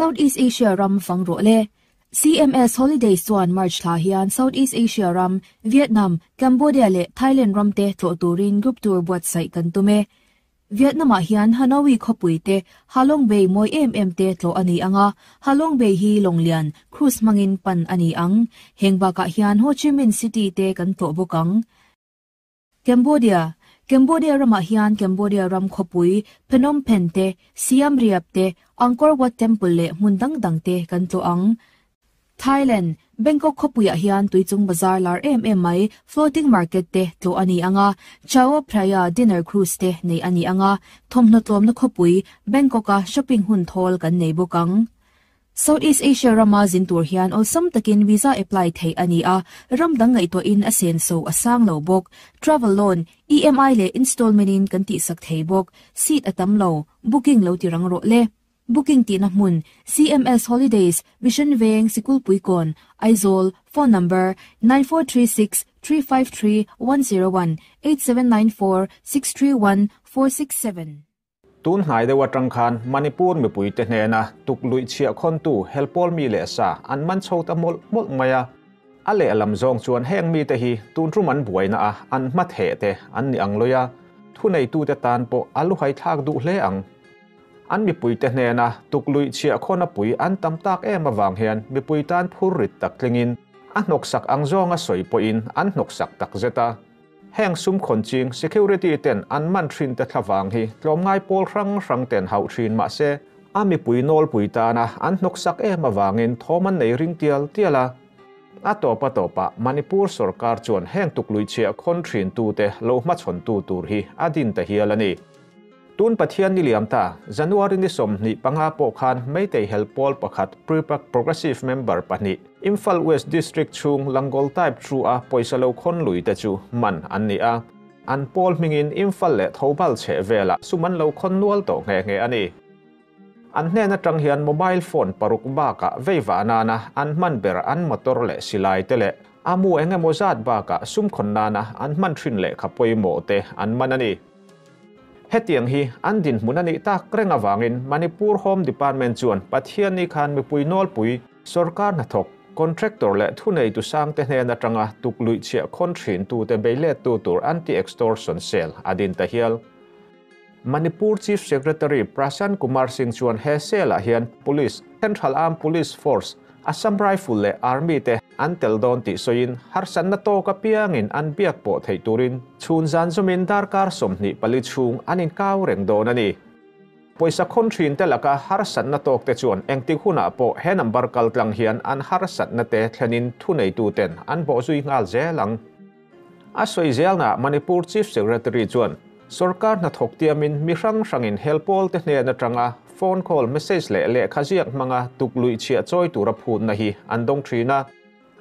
Southeast Asia ram fang ro le CMS Holidays chuan March tha hian Southeast Asia ram Vietnam Cambodia le Thailand ram te tlo turin group tour buat sai kan tume Vietnam hian Hanoi khopui te Halong Bay moi te tlo ani anga Halong Bay hi longlian cruise mangin pan ani ang hengba ka hian Ho Chi Minh City te kan to bokang Cambodia rama hian Cambodia ram khopui Phnom Penh te Siam Reap te Angkor Wat Temple le mundang dang te kan to ang Thailand Bangkok khopuya hian tuichung bazar lar mai floating market te tlo ani anga Chao Phraya dinner cruise te nei ani anga thomna tlom na khopui Bangkoka shopping hun thol kan nei bokang Southeast Asia rama zin tur hian olsam takin visa apply thei ani a ramdang ngai to in asen so asang lo bok travel loan EMI le installment in kan ti sak thei bok seat atam lo booking lo tirang ro le Booking ti na mun CMS Holidays Vision Veng Sikul Puikon Aizol phone number 9436 353 101 8794 631 467 Tun hai de watrang khan Manipur mi pui te hna tuklui chia khon tu helpol mi le sa an man chho ta mol maya ale alam zong chuan heng mi te hi tun ru man buaina a an ma the te an ni ang loya thunei tu te tan po alu hai thak du hle ang an mi pui te hna tuklui chia khona pui an tam tak em awang hian mi pui tan phur rit tak tlingin a nok sak ang zonga soi po in an nok sak tak zeta heng sum khon ching security ten an man thin te thlawang hi tlom ngai pol rang ten hau thin ma se ami pui nol pui ta na an nok sak em awangin thoman nei ring tiala topa Manipur sarkar chuan heng tuklui chia khon thin tu te lo ma chhon tu tur hi adin ta hialani tun pathian ni liam ta January ni som ni panga po khan meitei helpol pakhat progressive member pani Imphal West District chung Langol type through a poisalo khon lui ta chu man an ni a an pol mingin Imphal le thobal che vela suman lo khon nual to nge ani an hne na tang hian mobile phone paruk ba ka veiwa na an man ber an motor le silai tele amu enge mozat ba ka sum khon na an man thin le khapoi mo te an man ani hetiang hi andin munani ta krenga wangin Manipur Home Department chuan pathian ni khan mi pui nol pui sarkar na thok contractor le thunei tu sang te hne na tanga tuklui chia khon thin tu te beile tu tur anti extortion cell adin ta hial Manipur Chief Secretary Prasan Kumar Singh chuan he sela hian police Central Armed Police Force Assam Rifle le Army te antel don ti soin harsan na to ka piangin an biak po thei turin chhun zan zomin darkar somni pali chung anin kaw reng don ani poisa khon thin te laka harsan na tok te chuan engti huna po he number kal tlang hian an harsan na te thlenin thunei tu ten an bo zui ngal zelang a soi zelna Manipur Chief Secretary chuan sarkar na thok tiamin mi rangin helpol te hne na tanga phone call message le khaziak manga tuklui chia choi tura phun na hi andong thina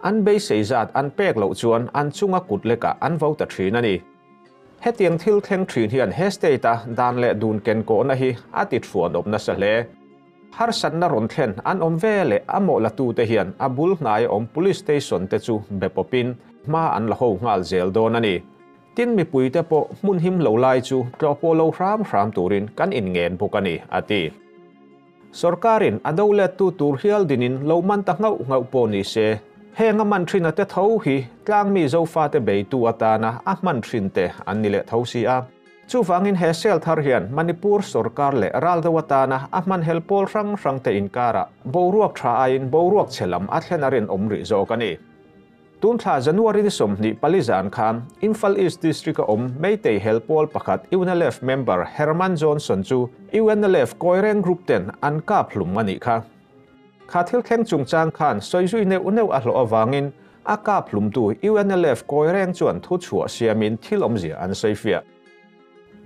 an be seizat an pek lo chuan an chunga kutleka an vota thina ni hetiang thil thleng thin hian hesteta dan le dun ken ko na hi atit fuan op na sa le har san na ron thlen an om vele amo la tu te hian abul nai om police station te chu bepopin ma an la ho ngal zel don ani tin mi pui te po mun him lo lai chu tlopo lo ram turin kan in ngen bukani ati sarkarin adole tu tur hial dinin lo man ta ngau po ni se henga man thrina te tho hi tlang mi zo fa te be tu atana a man thin te an ni le tho si a chu wangin he sel thar hian Manipur sarkar le ral da watana a man helpol rang te inkara boruak tha ain boruak chelam a thlenarin omri zo kani tun tha January ni som ni palizan kham Imphal East District om meitei helpol pakhat UNLF member Herman Johnson chu UNLF Koireng group ten an ka phlum mani kha khathil kheng chungchang khan soizui ne uneu a hlo awangin a ka phlum tu UNLF Koireng chuan thu chhuah siamin thil omzia an soifia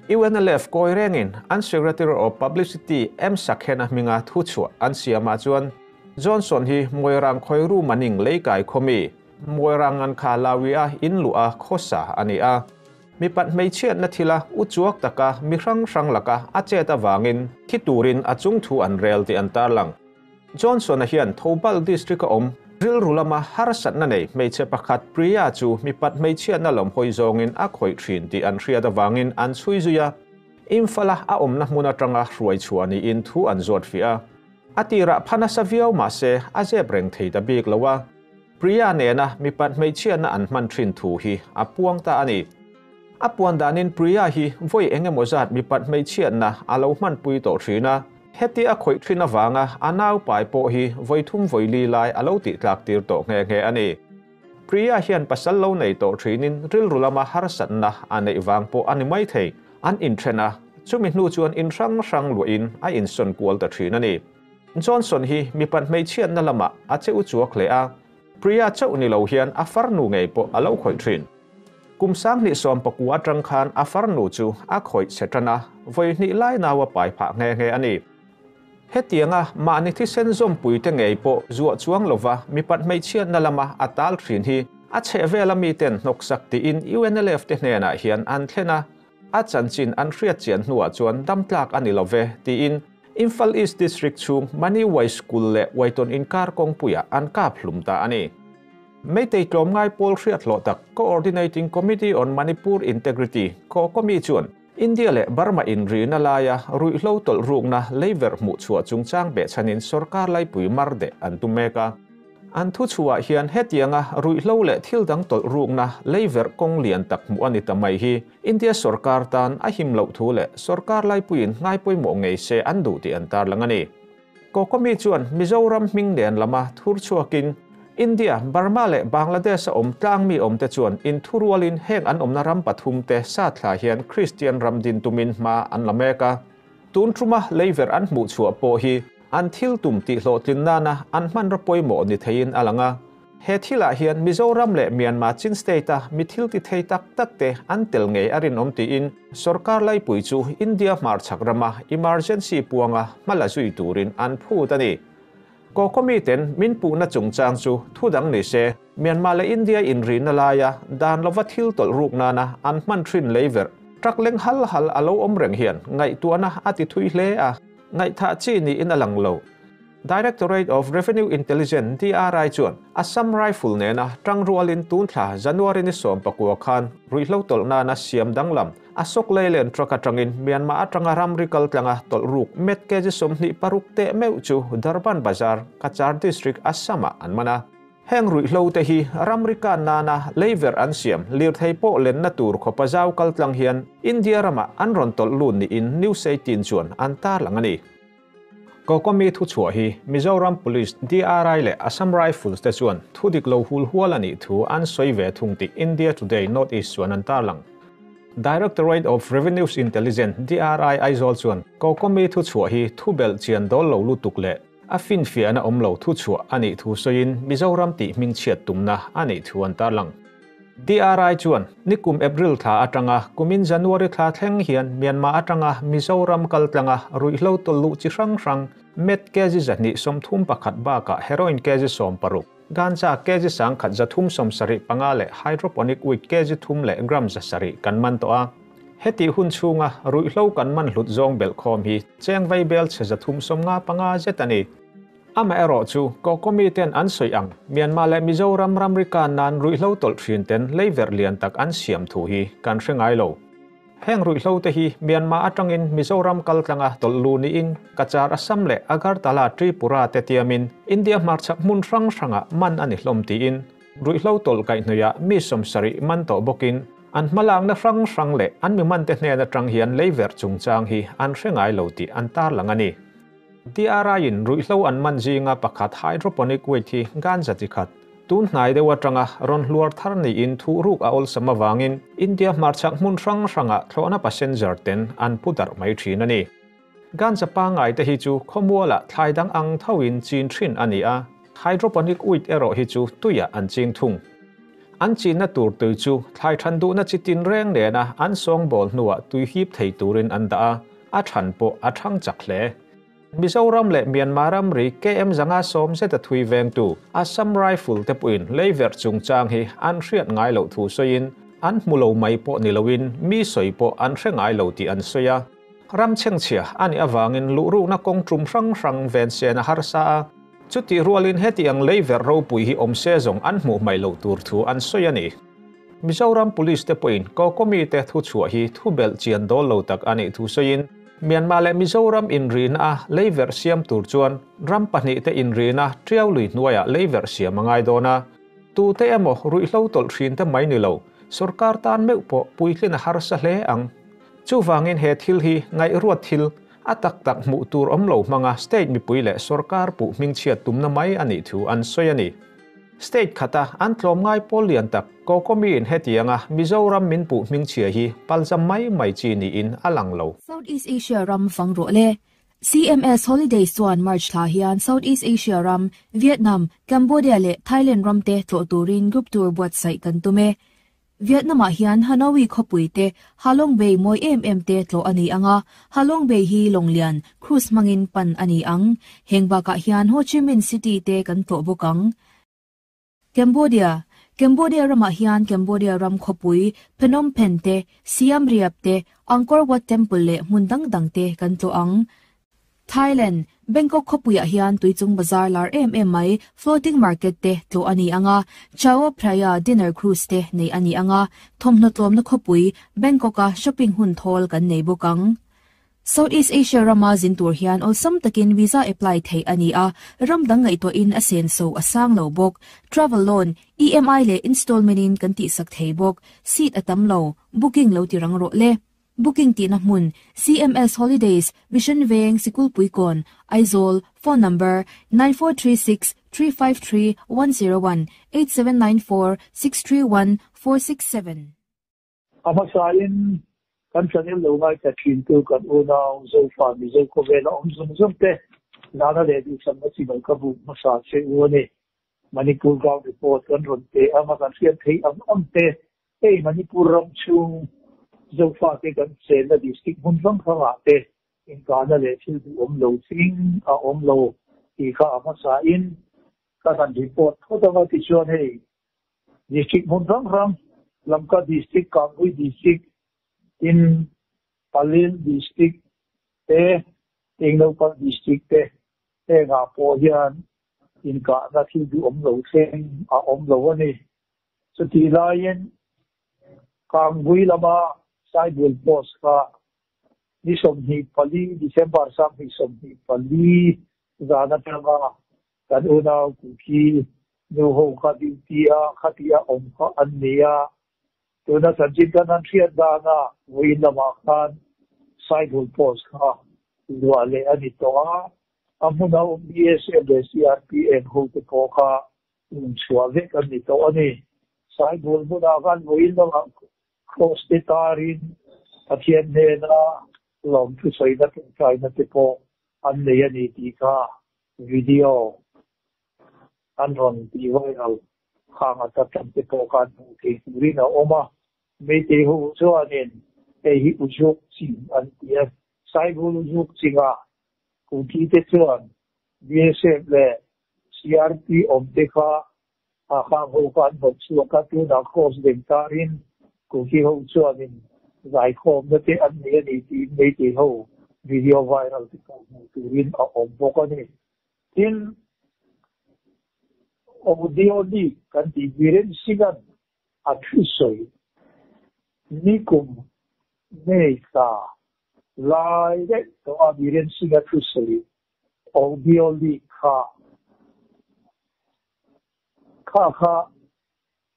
UNLF Koireng in an Secretary of Publicity M Sakhena minga thu chhuah an siama chuan Johnson hi moirang khoiru maning leikai khomi moirang an kha lawia inlua khosa ani a mi pat mei chiat na thila uchuak taka mi rang laka acheta wangin thiturin achung thu an rel ti antar lang Johnson a hian Thobal District om ril rulama harsat na nei mei che pakhat priya chu mi pat mei chiat na lom hoi zongin a khoi thin ti an riada wangin an chuizuya Imphal a om na muna tanga ruai chuani in thu an zot fia atira phana saviau ma se aje breng thei da bik lawa priya ne na mi pat mei chian na an man thin thu hi apuang ta ani apuan danin priya hi voi engemaw zat mi pat mei chian na alo man pui to thina heti a khoi thina wanga anau pai po hi voi thum voi li lai alo ti tlak tir to nge ani priya hian pasal lo nei to thinin ril rulama harsat na anei wang po ani mai thei an in thena chumi hnu chuan in rang lu in a in son kual ta thina ni Johnson hi mi pat mei chian na lama a cheu chuak le a priya chau ni lo hian a far nu ngei po alo khoi thin kum sang ni som pakua tang khan a far nu chu a khoi setana voi ni lai na wa pai pha nge ani hetianga ma ni thi sen zom pui te ngei po zuwa chuang lova mi pat mei chian na lama atal thin hi a che vela mi ten nok sak ti in UNLF te hne na hian an thlena a chanchin an hriat chian hnuah chuan damtlak ani love ti in Imphal East District chung Mani Wai School le Waiton Inkar Kong Puya an kap hlumta ani Meitei tlom ngai Paul Hriat lo tak Coordinating Committee on Manipur Integrity ko komi chuan India le Burma in ri na laya rui hlo tol ruk na leiver mu chua chung chang be chanin sarkar lai pui marde an tumeka an thu chua hian hetianga rui hlo le thil dang tol ruk na leiver kong lian tak mu ani tamai hi India sarkar tan a him lo thu le sarkar lai puin ngai poi mo ngei se an du ti an tar langani ko komi chuan Mizoram ming len lama thur chuakin India Burma le Bangladesh om tlang mi om te chuan in thurualin heng an omna ram pathum te sa thla hian Christian ramdin tumin ma an lameka tun truma leiver an mu chua po hi an thil tum ti hlo tin nana an man ra poimo ni thein alanga he thila hian Mizoram le Myanmar chin state ta mi thil ti thei tak tak te an tel ngei arin om ti in sarkar lai pui chu India mar chakrama emergency puanga mala zui turin an phu tani ko komiten min pu na chung chang chu thudang ni se Myanmar le India in rin laya dan lova thil tol ruk nana an man trin leiver trak leng hal alo om reng hian ngai tuana ati thui hle a ngai tha chi ni in alang lo Directorate of Revenue Intelligence DRI chuan Assam Rifle ne na tang rualin tun thla January ni som pakua khan ruihlo tol na na siam danglam asok leilen traka tangin Myanmar atanga ramrikal tlanga tol ruk met ke ji som ni paruk te meu chu Darban Bazar Kachar District Assama anmana heng ruihlo te hi ramrika nana leiver an siam lir thei po len na tur khopa jaw kal tlang hian India rama an ron tol lun ni in New 18 chuan an tar langani ko komi thu chua hi Mizoram Police DRI le Assam Rifles te chuan thudik lo hul hualani thu an soi ve thungti India Today Northeast chuan an tarlang Directorate of Revenues Intelligence DRI aizol chuan ko komi thu chua hi thubel chian dol lo lutuk le a fin fiana om lo thu chua ani thu soin Mizoram ti ming chiat tumna ani thu an tarlang DRI chuan nikum April tha atanga kumin January tha thleng hian Myanmar atanga Mizoram kaltlanga ruihlo tolu chi rang met keji zani somthum pakhat ba ka heroin keji som paruk ganja keji sang khat zathum som sari pangale hydroponic wheat keji thum le gram za sari kanman to a heti hun chunga ruihlo kanman hlut zong bel khom hi cheng vai bel che zathum som nga panga zetani ama ero chu ko komiten an soiang Myanmar le Mizoram ramrika nan ruihlo tol thinten leiver lian tak an siam thu hi kan hrengai lo heng ruihlo te hi Myanmar atangin Mizoram kaltlanga tol lu ni in Kachar Assam le Agartala Tripura te tiamin India marchak mun ranga man ani hlom ti in ruihlo tol kai hnuya mi som sari man to bokin an malang na rang le an mi man te hne na tang hian leiver chungchang hi an hrengai lo ti an tar langani DRI in ruihlo an man jinga pakhat hydroponic wheat hi ganja ti khat tun hnai dewa tanga ron hluar thar ni in thu ruk a ol sama wangin India marchak mun ranga thlona passenger ten an pudar mai thin ani ganja pa ngai te hi chu khomuala thlaidang ang thawin chin thin ani a hydroponic wheat ero hi chu tuya an ching thung an chin na tur tu chu thlai thandu na chitin reng le na an song bol nuwa tui hip thei turin an da a than po a thang chakhle Mizoram le Myanmaram ri KM zanga som se ta thui veng tu Assam Rifle te puin leiver chungchang hi an hriat ngai lo thu soin an mulo mai po ni loin mi soi po an hrengai lo ti an soya ram cheng chia ani awangin lu ru na kong trum rang ven se na harsa chuti rualin heti ang leiver ro pui hi om se zong an mu mai lo tur thu an soya ni Mizoram Police te puin ko komite thu chua hi thu bel chian dol lo tak ani thu soin Myanmar le Mizoram in rin a leiver siam tur chuan ram pahnih te in rin a triau lui hnuaia leiver siam angai dona tu te emo rui hlo tol thrin te mai ni lo sarkar tan meu po puihlin a har sa hle ang chu wangin he thil hi ngai ruat thil atak tak mu tur omlo manga state mi puile sarkar pu mingchia tumna mai ani thu an soyani state khata an tlom ngai polian tak ko komi in hetianga Mizoram min pu mingchia hi paljam mai chi ni in alang lo Southeast Asia ram fang ro le CMS Holidays Swan March la hian Southeast Asia ram Vietnam Cambodia le Thailand ram te tlo turin group tour buat sai kan tume Vietnam a hian Hanoi khopui te Halong Bay moi te tlo ani anga Halong Bay hi longlian cruise mangin pan ani ang hengba ka hian Ho Chi Minh City te kan to bokang Cambodia rama hian Cambodia ram khopui Phnom Penh te Siam Reap te Angkor Wat Temple le mundang dang te kan to ang Thailand Bangkok khopuya hian tuichung bazar lar mai floating market te to ani anga Chao Phraya dinner cruise te nei ani anga thomna tlom na khopui Bangkoka shopping hun thol kan nei bokang Southeast Asia rama zin tur hian olsam takin visa apply thei ani a ramdang ngai to in asen so asang lo bok travel loan EMI le installment in kan ti sak thei bok seat atam lo booking lo ti rang ro le booking ti na mun CMS Holidays Vision Veng Sikul Puikon Aizol phone number 9436 353 101 8794 631 467 Amasain kan channel lo ngai ta thin tu kan ona zo fa mi zo ko ve la zum te nada le di sam si ba ka bu masa che one Manipur gaw report kan ron te ama kan sian thei am te ei Manipur ram chu zo fa te kan se na district mun bang kha te in ka na le thil du lo sing a lo ti kha amasa in ka kan report tho da ti chuan hei district mun bang ram lamka district Kangui district in Palin district te Tenglopan district te nga po hian in ka na thil du lo sing a lo ani so ti lain Kangui lama sidewall post ka ni som hi pali December sam hi som hi pali zana tanga kan una ku ki no ho ka dia khatia ka ania tuna sanjin kan an thia dana win lama khan sidewall post ka duale ani toa amuna BSF CRPN ho te ko ka suave kan ni to ani sidewall muna kan win lama Hostitarin athian ne na lom thu sai na kai na te po an ne ani ti ka video an ron ti viral khanga ta tam te po kan ke ri na oma me te hu so anen e hi ujok sin an ti sai bul ujok singa ku ki te chuan BSF le CRP om te kha a kha ho kan bot chu ka tu na cross den tarin Kuki ho chuan in zai khom na te an ne ni ti me te ho video viral ti ko turin a bok ani tin audio ni kan ti viren sigan a thusoi nikum nei sa lai de to a viren siga thusoi audio ni kha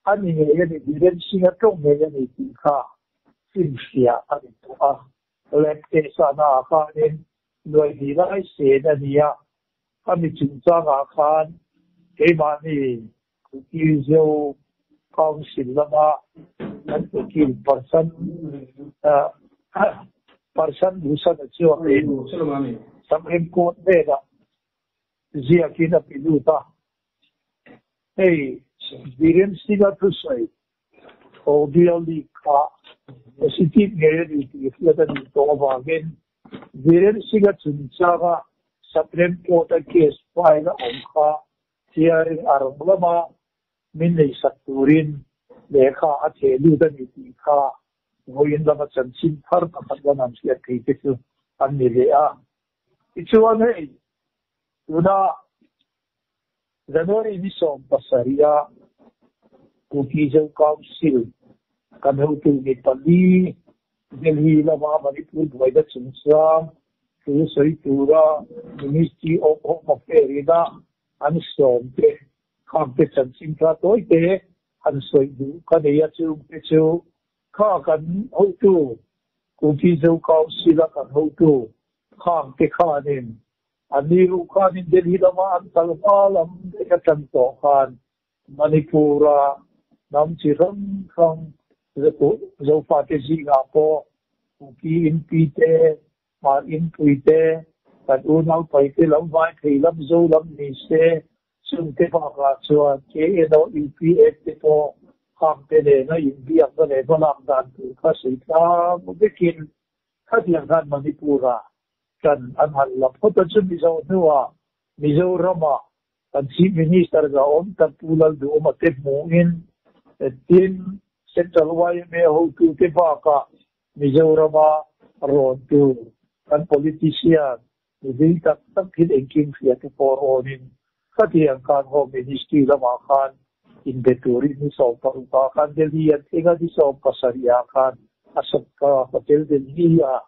ani ne ni viren singa tong ne ni ti kha sim sia ani to a lepte sa na kha nen loi di lai se na nia ami chung cha nga khan ke ma ni ki zo council la ba an to ki person dusa na chiwa pe Supreme Court de da zia ki na piluta hey Viren siga to say obviously ka city ngeri ti fiata ni to again Viren siga chunchaga Supreme Court case file on kha hearing arulama min nei saturin lekha a thelu da ni ti kha voin lama chanchin thar ka khadan sia thei te chu an ni le a ichuan hei tuna January ni som pasaria Kuki Council kan ho tu ni pali Delhi lama Manipur Dwaida Chungsam, Tu Tura, Ministry of Home Affairs, and Somte, Competence in Pratoite, and Soidu, Kadea Chu, Kakan, Hotu, Kukizo Kausila and Hotu, Kam Tekanin, and Niru Khan in Delhi lama and Talapalam, Dekanto Khan, Manipura, Namchiram from zo fate Singapore, Kuki in Pite, Mar in Puite, that unang paite lam vai thei lam zo lam ni se, sung te pa ka chua, ke eno UPF te po, kam te ne na India ka ne balang dan tu ka sita, mubikin, katiang kan Manipura, kan anhan lam, kota chun miso nuwa, miso rama, kan Chief Minister ga om, kan tulal do matip mungin, tin, Central YMA ho tu te baka Mizorama ron tu kan politician di tak hit engking sia te por onin katiang kan ho ministry lama kan inventory ni so parupa kan delian tinga di so pasaria kan asap ka hotel delia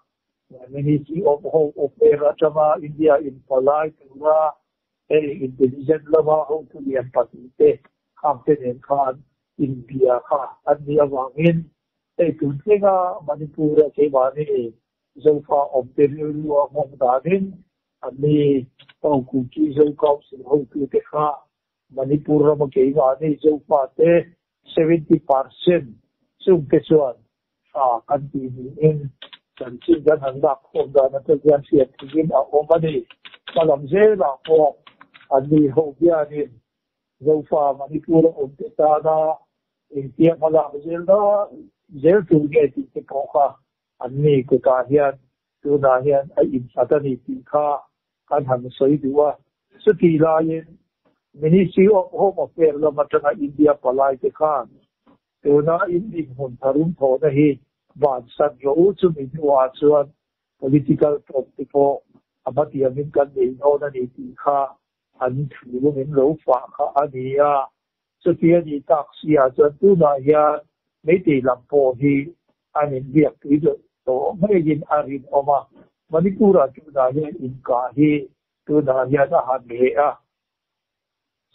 ministry of home affairs chama India in polite tura intelligent lama ho tu lian patite campaign kan India ka India wangin tuntenga Manipura ke bani zofa obteriru amdanin ani paukuki zoka ho tu te kha Manipura ma ke bani zofa te 70% sum ke chuan sa kan ti in chan chi gan handa khom da na te yan sia tigin a omani kalam je la ko ani ho bianin zofa Manipura obtana India mala zel tu ge ti te poka anni ko ta hian tu na hian ai in satani ti kha kan han soi duwa suti la yin Ministry of Home Affairs la matanga India palai te khan tu na in din hun tharum tho na hi ban sat ro chu mi wa chuan political top te po abati amin kan de no na ni ti kha an thu lu min lo fa kha ania so kia di taxi a chuan tu na hian mấy tỷ làm phổ thì anh em việc thì được tổ mấy nghìn arin oma Manipura tu na hian in ka hi tu na hian a han me a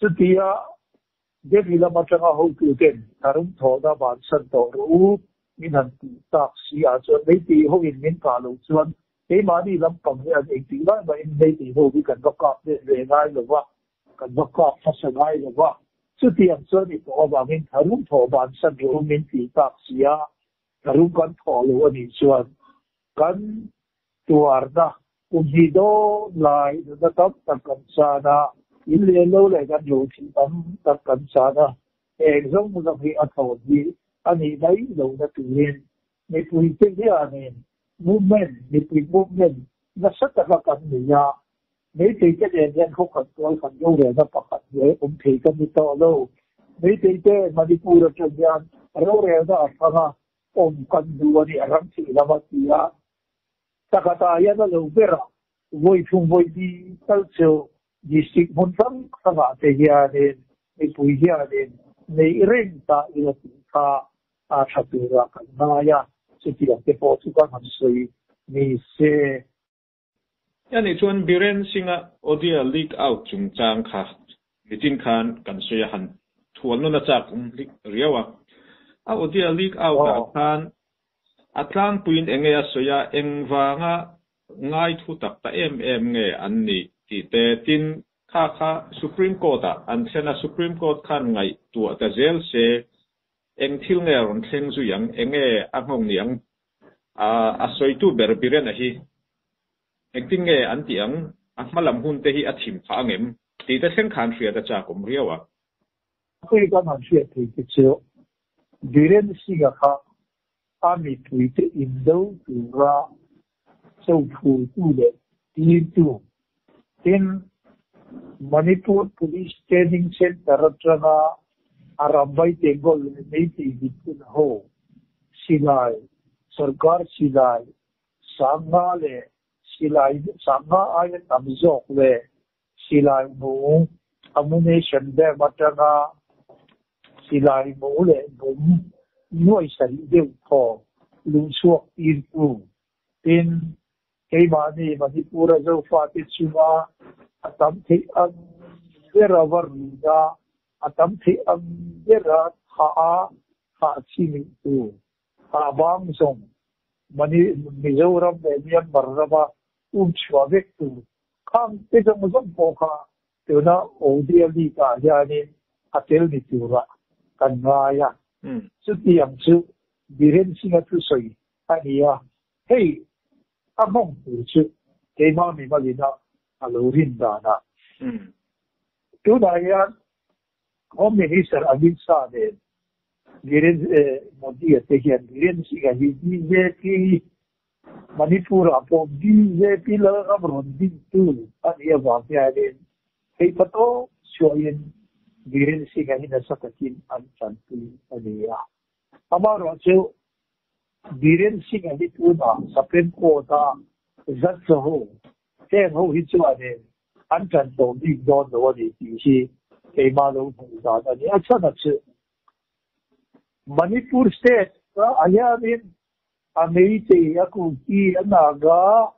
so kia Delhi lama changa ho tu ken tarum tho da ban san to ru min han ti taxi a chuan mấy tỷ ho in min ka lo chuan ke ma ni lam pang hian ek ti la ba in mấy tỷ ho bi kan bakap de re ngai lo wa kan bakap fa sa ngai lo wa so tiang so ni to ba min tharum tho ban san ru min ti taxia tharum kan tho lo ani chuan kan tuarda ujido lai da top kan sana in le lo le kan yo thi kan sana exam mu da hi atho di ani dai lo da tu len ni pui te ya ni movement ni pui movement na sa ta kan ni ya mấy tỷ cái đèn đen không cần tôi phần vô để nó bật dễ cũng thì cái gì to đâu mấy tỷ cái mà đi mua được cho gian rồi đó là ông cần đua đi làm gì làm gì á ta cả ta ya nó lâu bера vui chung vui đi tới chiều đi xịt muốn sống các bạn thì ya đến đi bùi ya đến mấy rèn ta yêu ta chặt được cái này ya sẽ chỉ là cái bộ chúng ta làm gì mình sẽ yani chuan biren singa odia leak out chung chang kha mitin khan kan soya han thual no na chak riawa a odia leak out a khan atlang puin enge a soya engwanga ngai thu tak ta nge anni ti te tin kha Supreme Court a an thena Supreme Court khan ngai tu ta zel se eng thil nge ron thleng zu yang enge a ngong niang a soitu ber biren a hi acting nge an tiang a malam hun te hi a thim kha ngem ti ta sen khan ria da cha kum riawa khoi kan han sia ti ti chu biren si ga kha ami tui te indo tu ra so thu tu le ti tu tin Manipur Police Training Center atanga arambai te gol nei ti bitun ho silai sarkar silai sangha le silai sangha ay tamzok le silai mu ammunition de matanga silai mu le bum noi sari de tho lu suak in tu tin cái mà này mà đi pura zo fa ti chunga atam thi ang vera varga atam thi ang vera ha chi mi tu ha bang song mani mizoram ne mian barraba chwa vek tu khang te jong jong po kha tu na odiali ka ya ni atel ni tu ra kan nga ya su ti am su biren singa tu soi ani ya hey among tu chu ke ma mi ma li na alorin da na tu na ya home minister Amin Shah ne biren modi te hian biren singa hi BJP Manipur apo BJP la amron din tu ani ya wa ya ne hey pato shoyin biren singa hi na sakatin an chan tu ani ya amaro chu biren singa hi tu na Supreme Court a zat ho ten ho hi chu ane an chan to di don do ni ti shi ke ma lo pu da ani acha na chu Manipur state aya min Amerite aku ki anaga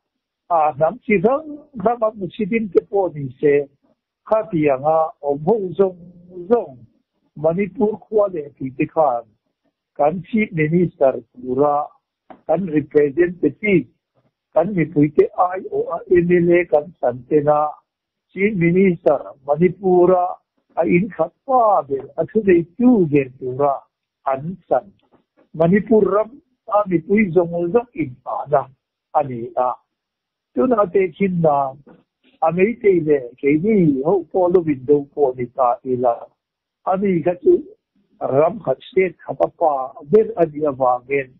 nam chi dang ba mu chi din ke po ni se khati nga omho zong Manipur khwale ti te khan kan chief minister pura kan representative kan mi puite ai o MLA kan santena chief minister Manipura a in khatpa be athu dei tu ge pura an san Manipuram ami pui zong in ada ani a tu na te kin na Amerite le ke ni ho follow window ko ni ta ila ani ga chu ram khat state khapa ber adia wagen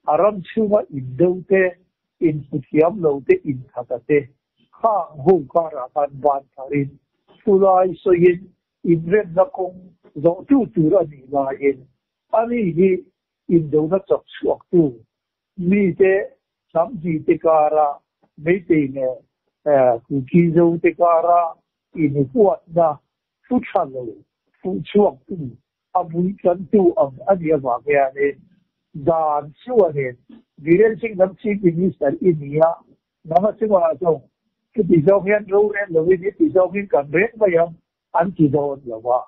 aram chuma indau te in putiam lo te in khate kha ho ka ra kan ban tharin sulai so yin in ren na kong zo tu ra ni la in ani hi Indo na chok suak tu mi te sam ji te kara me te ne ku ki zo te kara in huat na fu chalo fu suak tu abui kan tu ang adia wa ya ne dan suwa ne biren sing nam chi minister inia nama singwa zo ki ti zo hian ro ren lo ni ti zo hin kan ren ba yang an ti do lo wa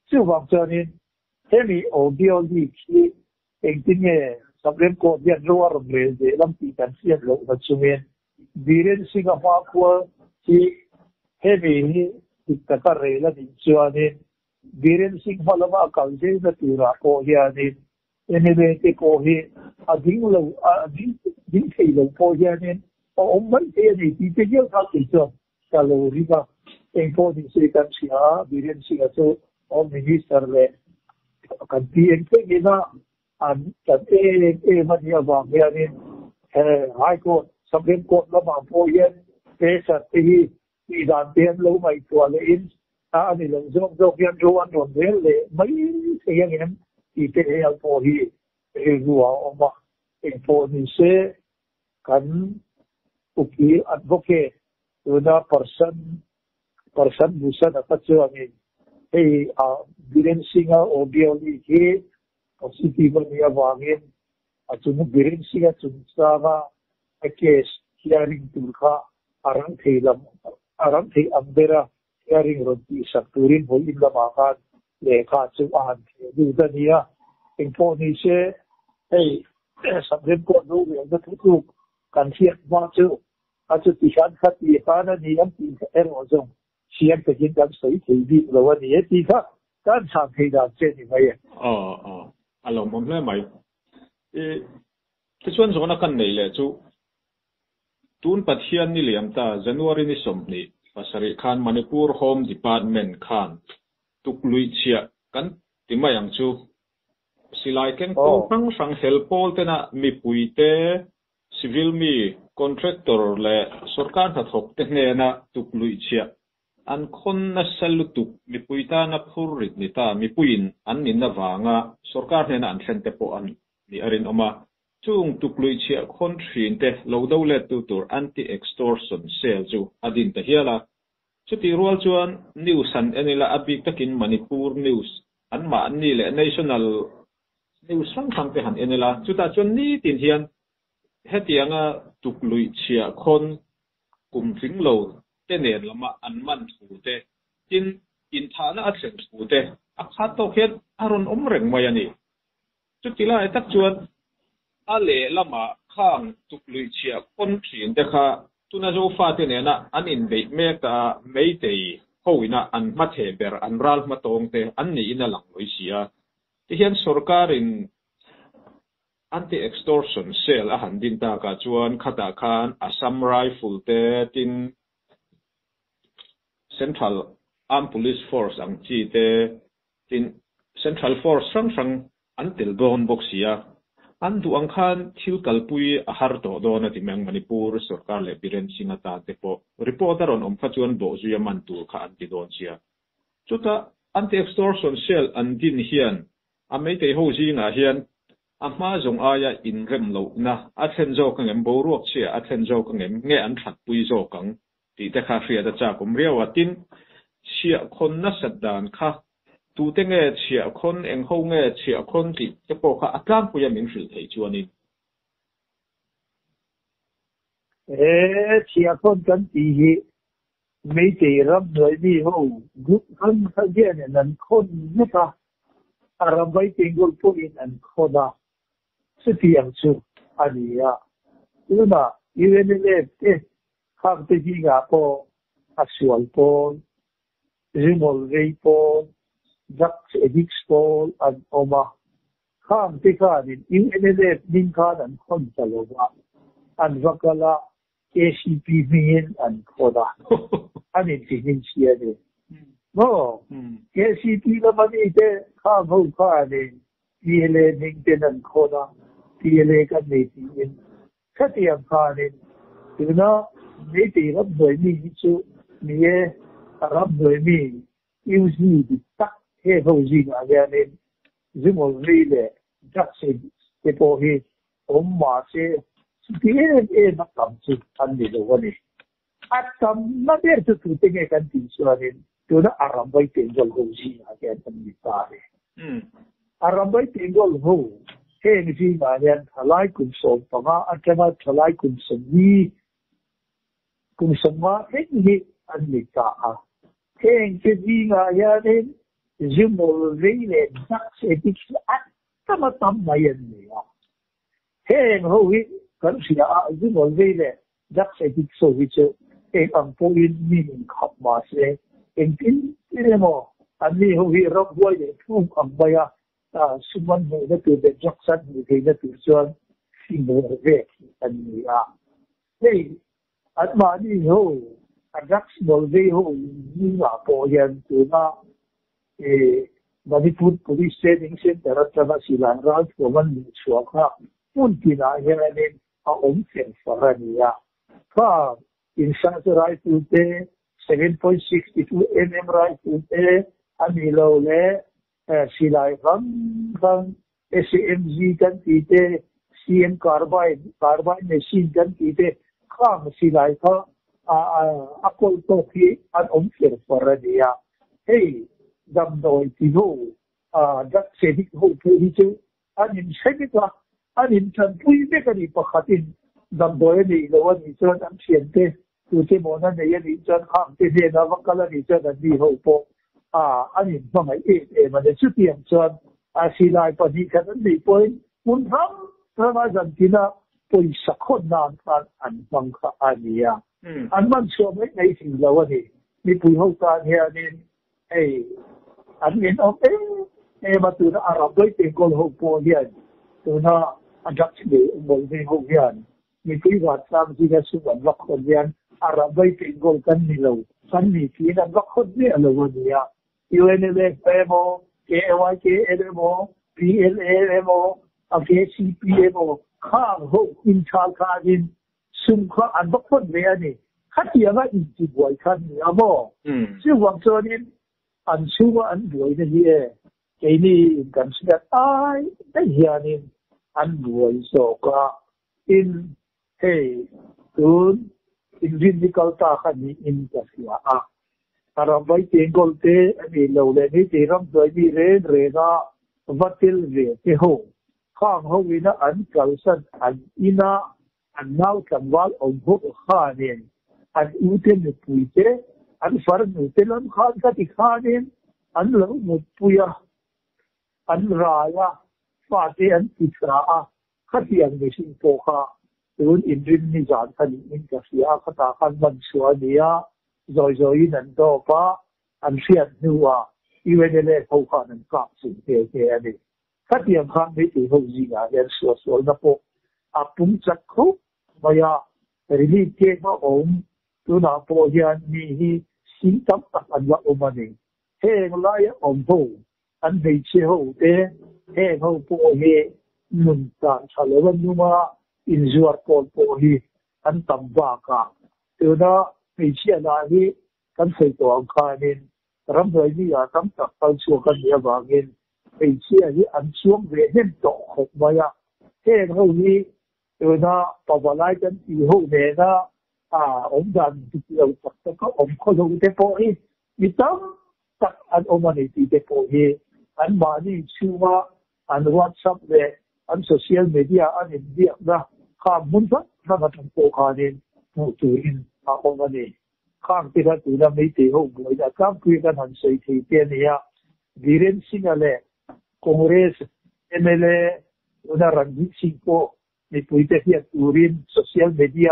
su wa chonin hemi o bio li ki engtinge Supreme Court yan ruwa rumre de lam ti kan sian lo na chumen biren singa pa ko ki hemi ni tikka re la din chuane biren sing malama kal je na tura ko ya ni enebe te ko hi ading lo ading thei lo ko ya ni o man te ni ti te yo ka ti cho ka lo ri ba en ko ni se kan sia biren singa so o minister le kan ti en ke ni na an kan man ya wa ya ni high court Supreme Court la ma po yen pe sa ti dan ten lo mai to le in ani lo zo yan ro an ron le mai se yang em ti te ya po hi e ruwa o ma e po ni se kan uki advocate na person busa na pacho ani biren singa o bioli hi positive niya wangin at yung birin siya sa case hearing tulka arang thi ambera hearing roti sakturin ho ilamakan lekha chuan duda niya imponi se Supreme Court no the tu kan siat ma chu achu tihan khati kana niyam ti erozong siam te jin kan sei thi lo ni ti kha kan sang thei da che ni mai along mom le mai chuan zona kan nei le chu tun pathian ni liam ta January ni som ni pasari khan Manipur Home Department khan tuklui chia kan timayang chu silai ken ko sang helpol te na mi puite civil mi contractor le sarkar tha thok te ne na tuklui chia an khon na salutuk mi puita na phurit ni ta mi puin an nin na wanga sarkar ne na an thente po an ni arin oma chung tuklui chia khon thrin te lo do le tu tur anti extortion sale chu adin ta hiala chuti rual chuan news an enila abik takin Manipur news an ma ni le national nếu sang sang te han enela chuta chon ni tin hian hetianga tuklui chia khon kum jing lo te nen lama an man thu te in thana a chen thu te a khat to khet aron reng mai ani chutila e tak chuan a le lama khang tuklui chia khon thin te kha tuna zo fa te nena an in be me ta mei te hoina an ma the ber an ral ma tong te an ni ina lang loi sia ti hian sarkarin anti extortion cell a han din ta ka chuan khata khan Assam Rifle te tin Central Armed Police Force ang chi te tin Central Force sang an tel don boxia an du ang khan thil kalpui a har to don ati meng Manipur sarkar le biren singa ta te po reporter on kha chuan bo zuya man tu kha anti don sia chuta anti extortion cell an din hian a mei te ho jinga hian amma zong aya in rem lo na a then zo kang em bo ruak chia a then zo kang em nge an that pui zo kang ti te kha ria da cha kum riawa tin chia khon na sadan kha tu te nge chia khon eng ho nge chia khon ti te po kha atlang puya min hril thei chuanin chia khon kan ti hi mei te ram noi ni ho group kan kha ge ne nan khon ne ta arabai tengol po in an khoda setiang chu ania una UNLA te khang te ji ga po actual po rimol rei po drugs addicts po an oma khang te ka din UNLA din ka an khon chalowa an vakala ACP min an khoda ani tin sia de no ACP la mani te kha ho kha de PLA ning te nan khoda PLA ka ne tin khatiam kha de tuna ne te rab doi mi chu ni e rab doi mi uzi di tak he ho ji ga ya ne zimol ri le jak se te po hi ma se PLA na kam chu an ni lo ni at kam na der tu te nge kan tin so ne tuna arambai tengol ho ji ga ya tan ni ta de arambai tengol ho heng ji ga yan thalai kum so panga atama thalai kum som ni kum somma heng ni an ni ta a heng ji ga ya ne jimol reile dak se dik at tama tam mai an ni a heng ho hi kan sia a jimol reile dak se dik so hi che ek ang po in ni khap ma se en tin ni mo an ni ho hi rock boy de thum ang baya suman ho da tu de jackson ni de da tu chuan si mo ve an ni a hey at ma ni ho a jackson ve ho ni la po yan tu na Manipur Police Training Center at saka silang round for man ni chua kha mun kinahiranin a sen farania ka instant rifle te 7.62 mm rifle te anilo le silai gang SMG kan tite CM carbine machine kan tite khang silai kha akol to ki an sen farania hey dam doi ti ho dak se dik ho hi chu anin sekita anin chan pui be ka ni pakhatin dam doi ni lo ni chuan am thian te tu te mo na nei ni chuan khang te ne na wakala ni chuan an ni ho po anin bangai ma de chu tiam chuan si lai pa ni kan ni point mun ram ma jan tina poi sakhon nan kan an bang kha ania an man so mai nei sing lo ni ni pui ho ka he anin hey an in of ma tu na arabai te kol ho po hian tu na ajak de bol de ho hian mi pi wat sam ji ga su wan lak khon hian arabai te kol kan ni lo kan ni ti na lak khon ni alo wa ya UNLA mo KYK mo PLA mo KCP mo kha ho in chal kha din sum kha an lak khon me ani khatia ga in ji boy khan ni amo si wang so ni an suwa an buhay na hiya kaya ni kan siya ay hiyanin an buhay so ka in hey dun in rinnikal taka ni in kasya karambay tengol te ani lawle ni tirang doy ni ren rena vatil re te ho khang ho ina an kalsan an ina an nau kanwal om ho khanin an uten ni puite an far nu telam khan ka ti khanin an lo mu puya an raya fa te an titra a khatiang ni sin po kha tun indrin ni jan khani in ka sia khata khan man suwa nia zoi nan do pa an siat nuwa iwenele ho khan an ka sin te ani khatiang khan ni ti ho ji ga yan so na po apung chakho maya rini ke ma om tu na po hian ni hi sin tam tak an wa omani heng lai om ho an dei che ho te heng ho po he mun ta chalewan numa in zuar pol po hi an tam ba ka tu na ni che na hi kan sei to ang khanin ram roi ni ya tam tak tal chu kan ya wangin ni che hi an chuang ve hem to khok maya heng ho ni tu na pabalai kan ti ho ne na ông đàn thì lâu chắc có ông có lâu thế po hi vì tao chắc anh ông mà này thì thế po hi anh mà đi chua anh WhatsApp về anh social media anh India đó khám muốn phát ra mặt trong po khá nên một tuổi ông mà này khám thì là tuổi năm mấy tỷ hậu mới đã cam quyết cái hành sự thì tiền này Viren Singh ale Congress MLA una Ranjit Singh po ni puite hiat turin social media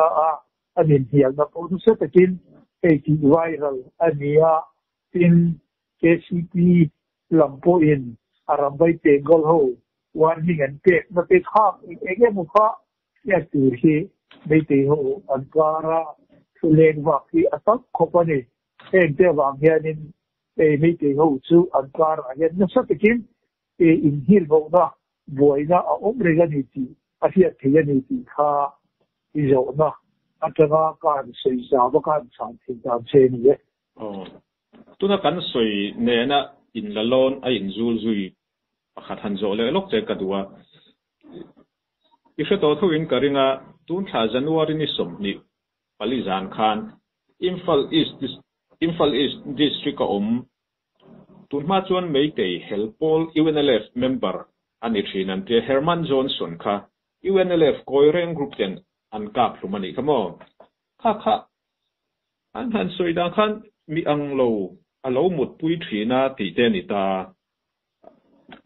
anh hiền na po sa takin kay viral ania tin KCP lampo in arambay tegol ho warning and take na te kha ege mukha ya turhi be te ho ankara sulen wa ki atak khopani te wang hianin me te ho chu ankara ya na sa takin in hil bo na boina a omrega ni ti asia thia ni ti kha izo na atanga kan sei sa ba kan sang thing tam che ni ye tuna kan soi ne na in la lon a in zul zui pakhat han zo le lok che kadua ife to thu in karinga tun tha January ni som ni palizan khan Imphal East district om tun ma chuan mei te helpol UNLF member ani thinan te Herman Johnson kha UNLF koireng group ten an kap lumani kamo kha an han soida khan mi anglo alo mut pui thina ti te ni ta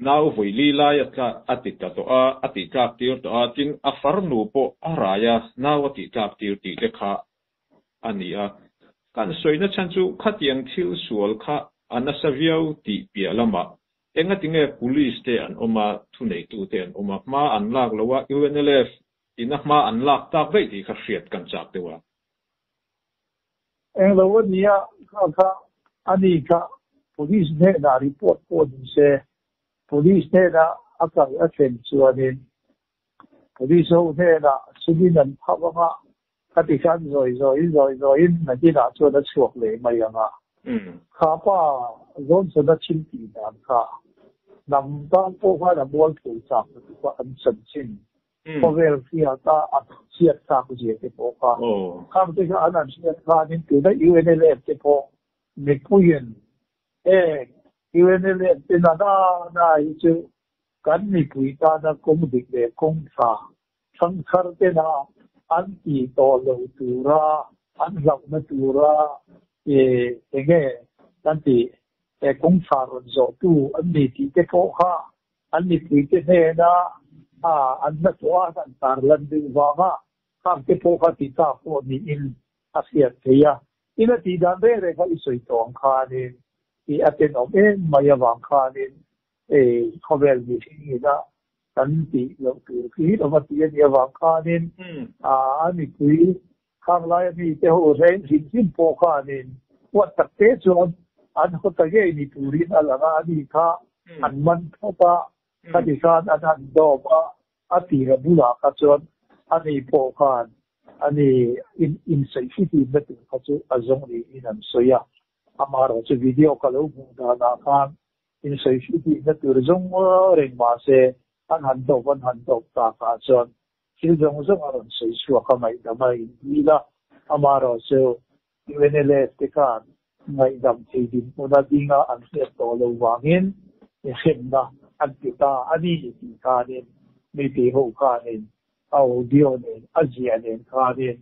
naw voi li la ya ka atita to ati ka tir to tin afar nu po araya naw ati ka tir ti te kha ania kan soina chanchu khatiang thil sual kha anasaviau ti pialama enga tinge police te an oma thunei tu te an oma ma an lak lowa UNLF inakma anlak tak ve ti kha hriat kan chak tewa eng lo nia kha ani ka police ne na report po din se police ne na akal achen chuanin police ho ne na sudinan phawa khati khan zoi na ji da chu da chuak le mai anga kha pa zon so da chin ti dan kha nam tang po kha da bol thu chak ko an chan chin Povel kia ta siat ta ku je te po ka kam te ka anan siat ka nin tu da UNLF te po me puyen UNLF te na i chu kan ni pui ta da kom dik le kom sa sang khar te na an ti to lo tu ra an lau na tu ra ege kan ti kom sa ron zo tu an ni ti te po ka an ni pui te ne na an na toa an tarlan din wanga kam te po ka ti ta po ni in asiat theya ina ti dan re ka isoi tong kha ni i aten om maya wang kha ni khovel ni ni da kan ti lo tu ki lo ma ti ni wang kha ni ani kui khang lai ni te ho ren sin po kha ni wat tak te chon an ko ta ge ni turin ala ni kha an man pa kadisan anan do pa ati rabula ka chon ani po khan ani in safety bet ka chu azong ni inam soya amaro chu video ka lo bu da na khan in safety bet zong reng ma se an han do ta ka chon sil zong aron sei su ka mai da mai ni la amaro chu UNLF te kan mai dam thi din po da dinga an se to lo wangin e khemna an ti ta ani ti ka ni mấy tỷ hậu cả nên audio nên Asia nên cả nên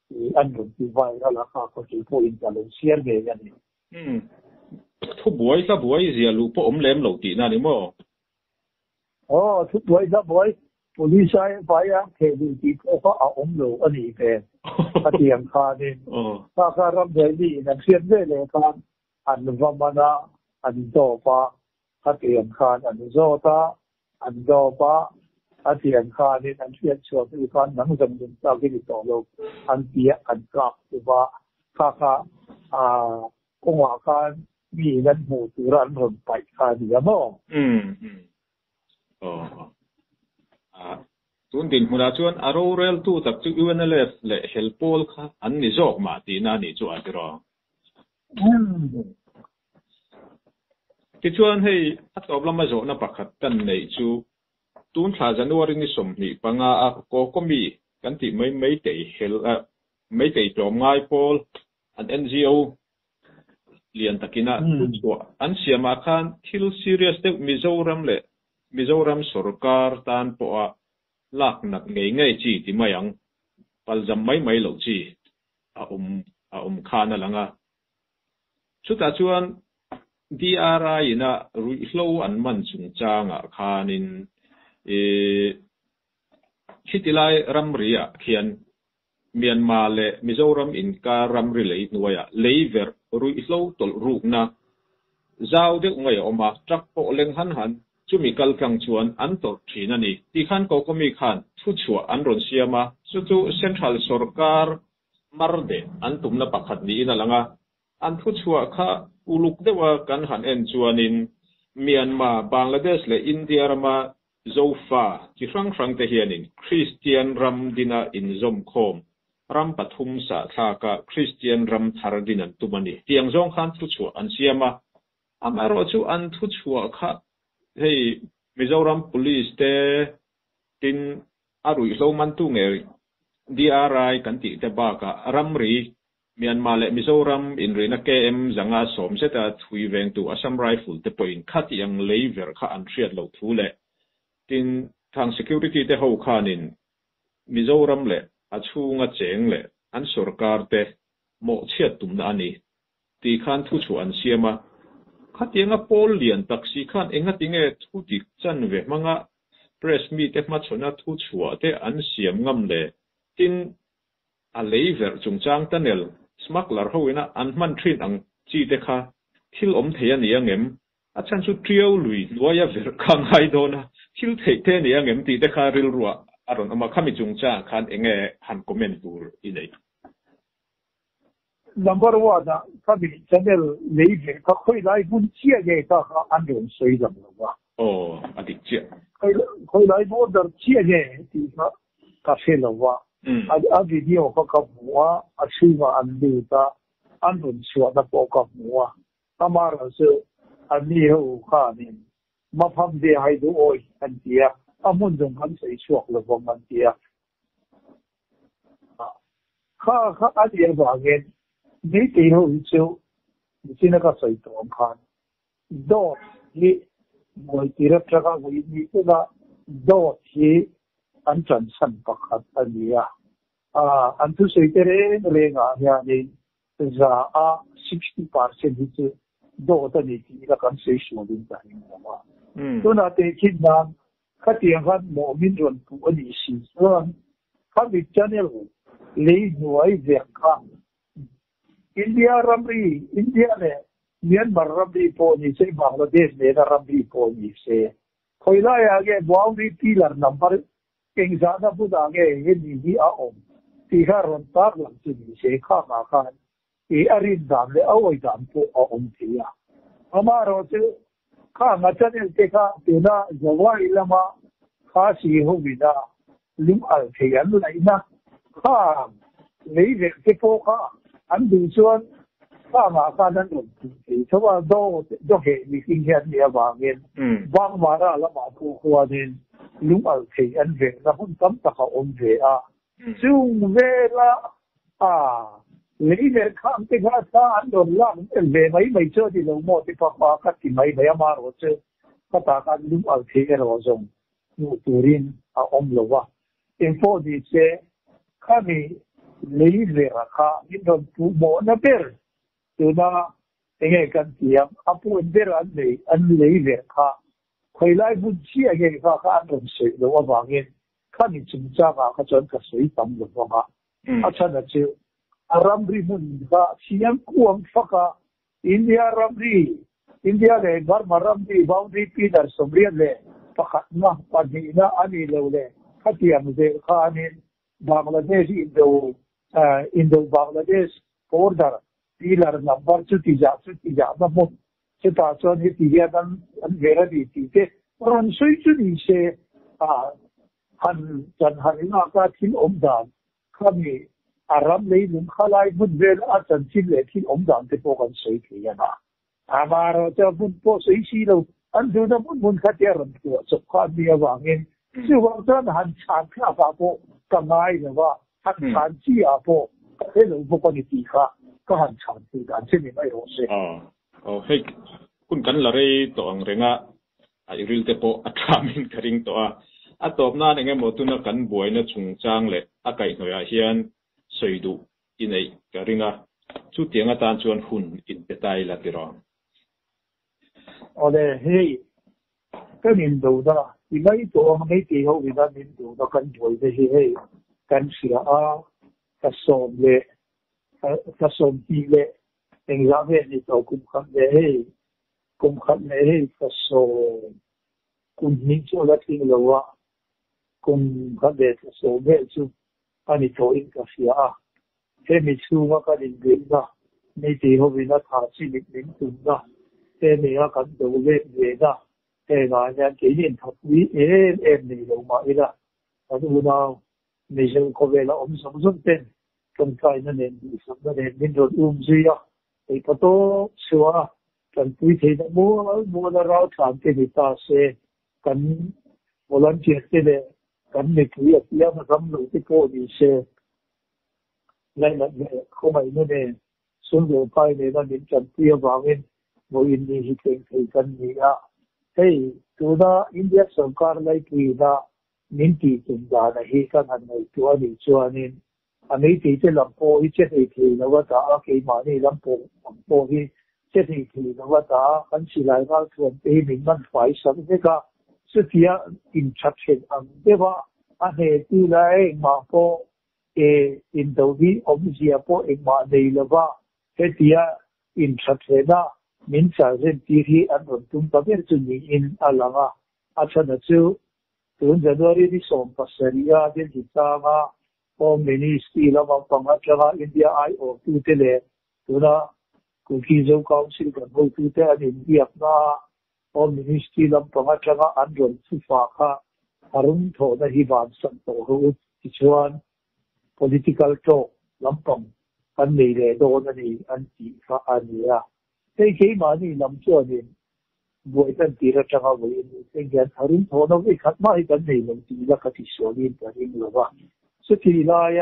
thì anh dùng thì vài là có chỉ có Indonesia về cái này thu buổi gì lũ po lem lẩu tị na đi mò thu buổi police phải thì thì có lẩu anh ấy về tiền cả nên cả làm cái gì nên xuyên về này cả anh vào mà anh đâu pa tiền cả anh đâu ta anh đâu pa tiền cả nên anh xuyên cho cái con nắng dầm dầm sao cái gì đó đâu anh bịa anh cắt thì và cả công hòa cáiมีเงินหมู่ตุรันหนไปคาเดียมั้งตุนดินมุนาชวนอารมณ์เรลตู้ตักจุยวันเล่เล่เฮลโพลค่ะอันนี้จอกมาตีน่านี่จวดรอที่ชวนให้อัตอบลำมาโจนับปักขัดตันในจูตุนขาจันวารินิสมนี่ปังอาก็มีกันที่ไม่เตะเฮลไม่เตะจอมง่ายโพลอัน NGOเรียนตะกี้นะตัวอันเสียมาคันที่รู้ซีเรียสเด็กมิโซรัมเล่มิโซรัมสุรการตานปะลักหนักง่ายจีที่ไม่ยังปัลจำไม่หลงจีคานั่นละงะชุดอาชวน DRI นะรู้โลอันมันสุงจางอ่ะคานินคิดที่ไรรัมเรียเขียนเมียนมาเล่มิโซรัมอินการัมริเลยนัว呀เลเวอร์รู้โลตลรูกนะเจ้าเด็กไงออกมาจักโปเล็งหันจุมีกัลกังชวนอันตรทีนั่นนี่ที่ขันก็มีขันทุชัวอันรอนเซียมาสุดเซ็นทรัลสุรการมาร์เดอันตุมนับปักขัดนี้นั่นละงะอันทุชัวข้าอุลุกเดว่ากันหันเอ็นชวนินเมียนมาบังกลาเทศและอินเดียมาโซฟาที่ครั้งเทียนินคริสเตียนรัมดินาอินซอมโคมรัมปฐุมสาธากะคริสเตียนรัมธารดินันตุมันนี่เตียงจงขันทุชัวอันเซียมาอามารอจูอันทุชัวข้าเฮ้ยมิโซรัม police เตตินอารุยโลมันตุเงย DRI กันติเตบากะรัมรีเมียนมาและมิโซรัมอินรีนักเกมจังอาสมเสตทุยเวงตัวอัสซัมไรฟิลเตปอยน์คัดยังเลเวอร์ข้าอันเชียดเหล่าทูเล่ตินทาง security เตเขาขานินมิโซรัมเล่อาชูงะเจงเล่อันสุรการเตโมเชียดตุมนานีตีขันทุชัวอันเซียมาขัดยังโพลเลียนตักซีขันเองติงทุติจันเวมังะ press meet เอฟมาชนะทุชัวเตอันเสียมงำเล่ตินอาเลเวอร์จงจางตันเนลสมัครลาร์เขาเนะอันมันทรินอังจีเตค่ะทิลอมเทียนยังเอ็มอาจารย์สุดเทียวลุยนัวยาเวอร์คังไฮโดนะทิลเทียนยังเอ็มตีเตค่ะริลรัวอารมณ์อามาข้ามีจงจางขันเองหันคอมเมนต์ดูอีเดย์ number one นะข้ามีจันเนลเลเวอร์เขาเคยไล่บุญเชี่ยเกต้าเขาอันเดิมสวยจังเลยว่ะโอ้อดีตเจ้าเคยไล่บุญเดิมเชี่ยเกที่เขาคาเฟ่เลยว่ะอันวิดีโอเขากับหัวอาชีพอันดูตาอันเป็นส่วนนับปกับหัวถ้ามาเราซื้ออันนี้เขาข้านี่มาพัฒนาให้ดูโอ้ยอันเดียอามุ่งจงขันใส่ช่วงเลยว่ามันเดียข้าอันเดียบางเงินนี่ที่เขาวิจัยวิจัยนักใส่ตัวขันดอทที่มวยที่รับจากเขาวิจัยก็ดอทที่อันจันสันปักขัดอันนี้อันทุเสกเรื่องเรื่องอะไรนี่จะ60% ที่จะโดดอันนี้ที่เราการใช้ส่วนนี้ได้ยังไงตัวนั้นที่คิดนั้นข้าเตียงขันโมมินจวนผู้อันนี้สิส่วนข้าวิจารณ์เลยเลยหน่วยเวียงข้าอินเดียรัมรีอินเดียเนี่ยเมียนมารัมรีโพนี่ใช่บังกลาเทศเนี่ยรัมรีโพนี่ใช่คอยไล่อาเกะบ้าวีทีลาร์นัมเบอร์เก่งซาดาพูดอาเกะเห็นนี่อาอมที่ข้ารอนตาร์หลังจากนี้เสียข้ามาขันอารินดามเลยเอาไว้ดามผู้อาอมที่อ่ะอามาเราจะข้ามาจันเอลเตค่ะเดี๋ยวนะจะว่าอิลมาข้าสีหูวินาลิมอัลเทียนเลยนะข้าเลยเด็กที่พวกข้าอันดูส่วนข้ามาขันนั้นที่เพราะว่าโดเหตุมีสิ่งที่เนี่ยบางเงินบางมาระละมาผู้คนนี้ลุงอัลเทียนเวนะพุ่งตั้มตะเขาอมเวอ่ะซึ่งเวลาเลยเวลข้ามที่ข้าตาอันโดนล่างเวไม่เจอที่เราโม่ที่พักพักที่ไม่มารู้เจอข้าตาการลุงอัลเทียนเราส่ง mu turin a omlowa info di se kami lấy về kha in don pu mo na ber tu na enge kan tiam apu ber an lấy về kha khoi lai bu chi age kha kha an don se lo wa ngin kha ni chung cha ka chon ka sui tam lo wa a chan chu aramri mun ka siam kuam faka india ramri india le bar maramri boundary peter somria le pakhat na padina ani lo le khatiam de khanin bangladesh indo bangladesh border pillar number chuti ja na mo chita chon hi ti ya dan an vera di ti te ron sui chu ni se han chan harina ka thin omdan khami aram lei lum khalai bud vel a chan chin le thin omdan te po kan sei ke ya na amaro cha bud po sei si lo an du na mun khatia ram tu so kha mi awangin chu wa chan han chan kha ba po kamai le wa hat chan chi a po ke lo po ko ni ti kha ka han chan ti dan chen ni mai ro se hei kun kan la rei to ang renga ai ril te po athamin karing to a top na nge mo tu na kan buai na chung chang le a kai hnoya hian soidu inei karinga chu tianga tan chuan hun in petai la tiro ole hei kan in do da i mai to mai ti ho wi da min do da kan buai de hei kan sia a ka som ti le exame ni to kum khat le hei ka so kum ni cho la ti lo wa kum khat de so be chu ani to in ka sia a he mi chu wa ka din de da nei ti ho wi na tha chi lik ling tu da he mi a kan do le da he ga nya ke yin thap wi ni lo ma ila a du na mi je ko ve la om som zum ten kan kai na ne ni sam na ne min ro ji ya ei pato suwa kan pui the da mo na rao tham te ni ta se kan volunteer te de kan ne ki ya ma sam lo te ko ni se lai na ne ko mai ne sun lo pai ne na din kan pi wa ngin mo in ni hi te kan ni a hei tu da india sarkar lai ki da min ti tum da na hi kan han nei tu ani chuanin ami ti te lampo hi che thei thi lo wa ta ke ma ni lampo hi che thei thi lo wa ta kan si lai ga thuan te min man phai sam te ka su tia in chat chen ang de wa a he ti lai ma po in do vi om zia po e ma dei lo wa he tia in chat he da min sa zen ti hi an ron tum pa ver chu ni in alanga a chana chu tun january di som pasaria de ti ta ma Home Ministry la panga changa India IO tu tele tuna Kukizo Council kan ho tu te an India na Home Ministry la panga changa andron su fa kha arun tho da hi ban san to ho chuan political talk lampang kan nei le do na ni an ti fa ania te ke ma ni lam chu ni boi tan ti ra changa boi ni te gan arun tho no vi khat ma hi kan nei lam ti la ka ti so ni ta ni lo baสุดที่ลาย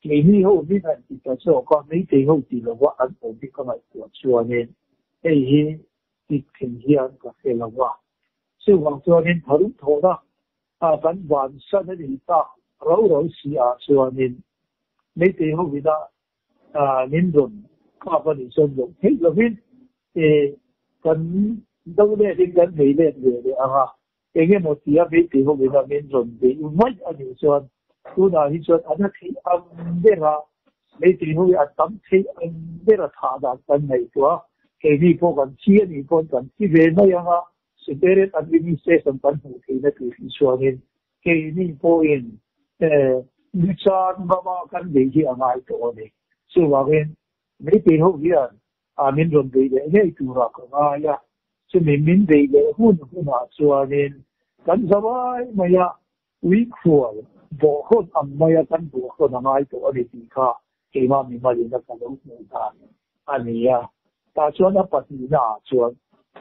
ที่นี่เขาไม่ทันที่จะสอบก็ไม่ได้เขาตีแล้วว่าอันผมที่เขาไม่ตรวจชัวร์เนี่ยไอ้ที่ถึงที่อันก็เสร็จแล้วว่าซึ่งวันชัวร์เนี่ยทะลุโถนะกันวันสั้นนี่ตาเราเสียชัวร์เนี่ยไม่ได้เขาวินานินรุนข้าพเจ้าส่งลงให้เราเห็นกันต้องเล่นกันไม่เล่นเลยอ่ะเองหมดที่ไม่ได้เขาวินานินรุนดีไม่อันนี้ส่วนtu na hi chot ana thi bera le ti hu ya tam thi bera tha da kan nei to ke ni po kan chi ni po kan chi ve na ya ha separate administration kan hu ke na ti so ngin ke ni po in ni chan ba ma kan de hi angai to ne so wa gen me ti hu ya a min ron de ne tu ra ka ga ya so min de le hu na so ngin kan sabai ma ya wi khol bo khon amma kan bo khon angai to ani ti kha ke ma mi ma le na ka lo mu ta ani ya ta chuan a pati na chuan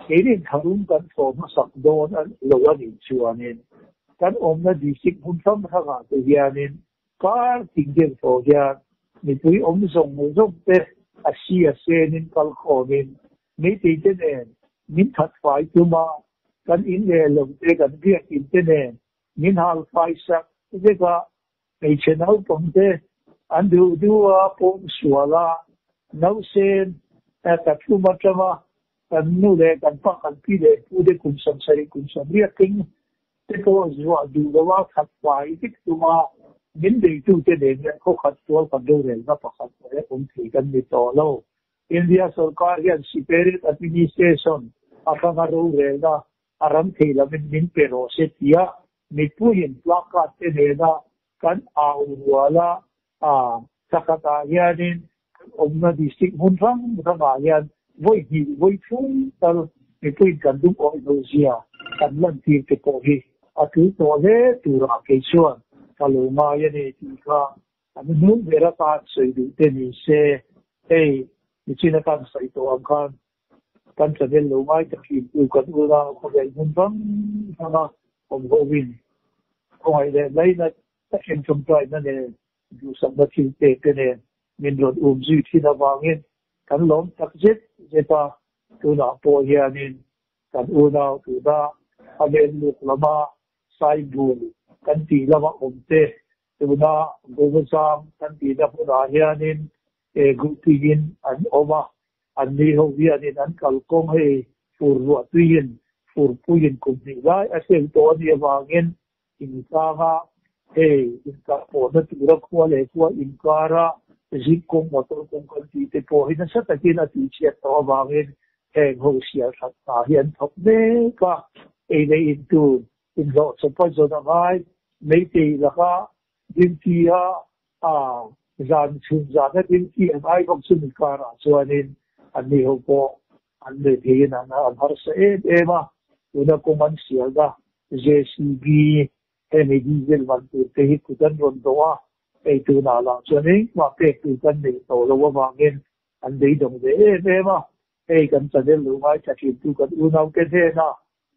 ke rin tharum kan tho ma sak don an lo ani chuanin kan om na di sik hun sam tha ga te hianin kar tinggen tho ya mi pui om song mo song te a si a se nin kal khomin mi ti te ne min that fai tu ma kan in le lo te kan biak in te ne min hal fai sak te ka ei chenau pom te an du pom suala nau sen ta thu ma chama kan nu le kan pa kan pi le pu de kum sam ria ting te ko zwa du wa khat wai tik tu ma min de tu te de ko khat to kan do re na pa khat le pom thi kan ni to lo India sarkar hian separate administration akanga ro re na aram thila min pero se tia mi puin plaka te ne na kan au wala sakata hianin omna district hunrang hian voi phung tal mi puin kan dum o indonesia kan lan ti te ko hi atu to le tura ke chuan kaluma yani ti ka anu vera ta sei du te ni se ei ni china kan sai to am kan chadel lo mai ta ki tu kan ura ko dai hunrang sama om govin ko ai le lai na ta ken chom trai na ne du sam da thi te ne min rod zu thi na wangin kan lom tak jet pa tu na po hianin kan una tu da aben luk lama sai bu kan ti lama om te tu na govasam kan ti da pu da hianin gutin an oma an ni ho hianin an kal kong he fur ru tuin fur puin kum ni lai a sel to ni wangin in ka ha in ka po na tu ra ko le ko in kara zikong motor kong kan ti te po hin sa ta kin a ti che to wangin ho sia sa ta hian thok ne ka le into in lo so po zo da vai mei ti la ka din ti zan chun za na din ti ai kong sun ka ra chuanin an ni ho po an le thi na an har sa ma una ko man sia da JCB diesel van te hi ku dan ron do tu na la chuanin ma pe tu kan ni to lo wa ngin an dei dong de ma kan sa de lu mai cha ki tu kan u nau ke the na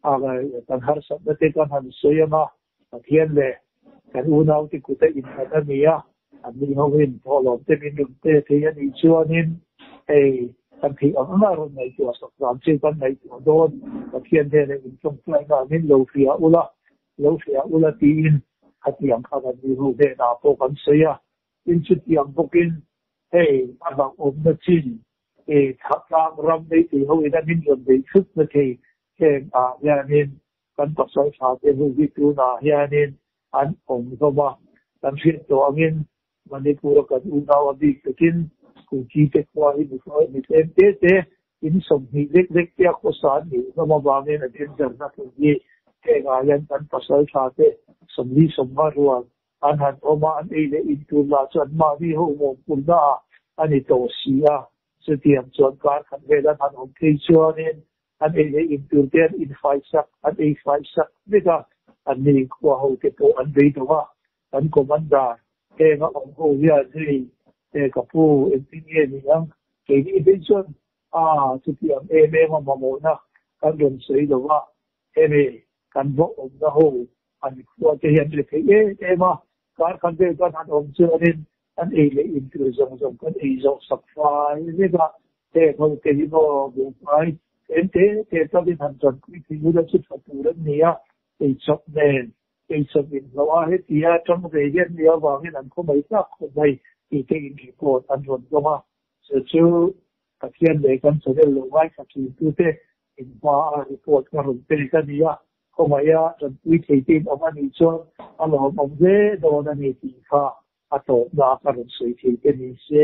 ga kan har sa te kan han soya ma thian le kan u nau ti ku te in ta ni ya an ni ho hin to lo te min te the ya ni chuanin kan thi ang na ron nei tu sa ram che kan nei tu don thian the le in chung plai na min lo fia ula ti in hatiang kha ga ni ru de na po kan soya in chu tiang bokin abang om na chin thakang ram nei ti ho ida min ron dei khut na the yanin kan pa sai sa te hu vi tu na yanin an om so ba kan fit to angin manipur kan u na wa bi kin ku chi te kwa hi bu so ni te in som hi lek te ko sa ni no ma ba nge na din jar na ku ni ga yan kan pa sai sa te som ni som ma ruan an han oma an le in tu la chan ma vi ho mo pun da ani to sia se tiam chon kar khan ve la han om ke chuanin an le in tu ten in fai sak an fai sak ni ga an ni ko ho te po an ve do wa an komanda nga om ho ya ni ka pu engineer ni ang ke ni vision se tiam ma mo na kan don sei do wa kan bo om na ho an ko te hian le ke ma kar kan de kan han om chuanin an le in tu zong kan zong sak fai ni ga ho te ni bo fai te to din han chon ki ti lu da chu tu ran ni ya chok nen chok in lo he ti ya chong de yen ni wa ngi an ko mai sa ko mai ti te in ki ko an ron ko ma se chu ka kian de kan so de lo wai ka ki tu te in pa report ka ron te ka ni ya ko mai ya ran wi te tin o ma ni chon a lo mo de do na ni ti kha a to da ka ron sei ti ke ni se